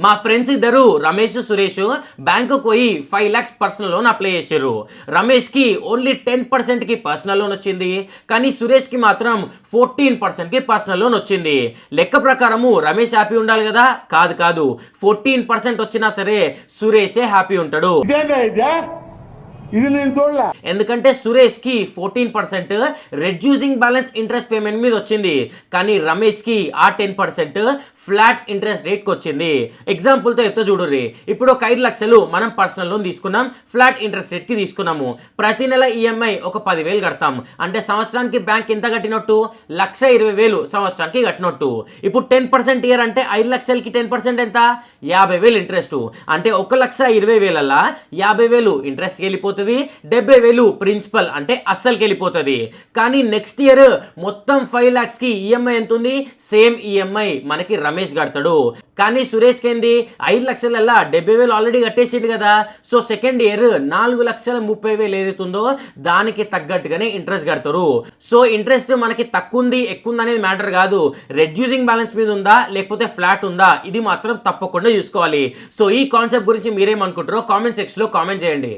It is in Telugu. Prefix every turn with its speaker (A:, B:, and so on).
A: మా ఫ్రెండ్స్ ఇద్దరు రమేష్ సురేష్ బ్యాంకు పోయి 5 lakhs పర్సనల్ లోన్ అప్లై చేశారు. రమేష్ కి ఓన్లీ 10% కి పర్సనల్ లోన్ వచ్చింది, కానీ సురేష్ కి మాత్రం 14% కి పర్సనల్ లోన్ వచ్చింది. లెక్క ప్రకారము రమేష్ హ్యాపీ ఉండాలి కదా, కాదు 14% వచ్చినా సరే సురేషే హ్యాపీ ఉంటాడు. ఎందుకంటే సురేష్ కి 14% రెడ్యూసింగ్ బ్యాలెన్స్ ఇంట్రెస్ట్ పేమెంట్ మీద వచ్చింది, కానీ రమేష్ కి ఆ 10% ఫ్లాట్ ఇంట్రెస్ట్ రేట్ కి వచ్చింది. ఎగ్జాంపుల్ తో చెప్తే చూడుర్రి, ఇప్పుడు ఒక 5 లక్షలు మనం పర్సనల్ లోన్ తీసుకున్నాం, ఫ్లాట్ ఇంట్రెస్ట్ రేట్ కి తీసుకున్నాము. ప్రతి నెల ఈఎంఐ ఒక 10,000 కడతాం, అంటే సంవత్సరానికి బ్యాంక్ ఎంత కట్టినట్టు 1,20,000 సంవత్సరానికి కట్టినట్టు. ఇప్పుడు 10% ఇయర్ అంటే 5 లక్షలకి 10% ఎంత 50,000 ఇంట్రెస్ట్, అంటే 1,20,000 50,000 ఇంట్రెస్ట్ వెళ్ళిపోతుంది, 70,000 ప్రిన్సిపల్ అంటే అస్సలకి వెళ్ళిపోతుంది. కానీ నెక్స్ట్ ఇయర్ మొత్తం 5 lakhs కి ఈఎంఐ ఎంత ఉంది, సేమ్ ఈఎంఐ మనకి రమేష్ కడతాడు. కానీ సురేష్ కి ఏంది 5 లక్షలల్లా 70,000 ఆల్రెడీ కట్టేసిండు కదా. సో సెకండ్ ఇయర్ 4,30,000 ఏదైతుందో దానికి తగ్గట్టుగానే ఇంట్రెస్ట్ కడతారు. సో ఇంట్రెస్ట్ మనకి తక్కువ ఉంది ఎక్కువ ఉంది అనేది మ్యాటర్ కాదు, రెడ్యూసింగ్ బ్యాలెన్స్ మీద ఉందా లేకపోతే ఫ్లాట్ ఉందా ఇది మాత్రం తప్పకుండా చూసుకోవాలి. సో ఈ కాన్సెప్ట్ గురించి మీరేమనుకుంటారో కామెంట్ సెక్షన్ లో కామెంట్ చేయండి.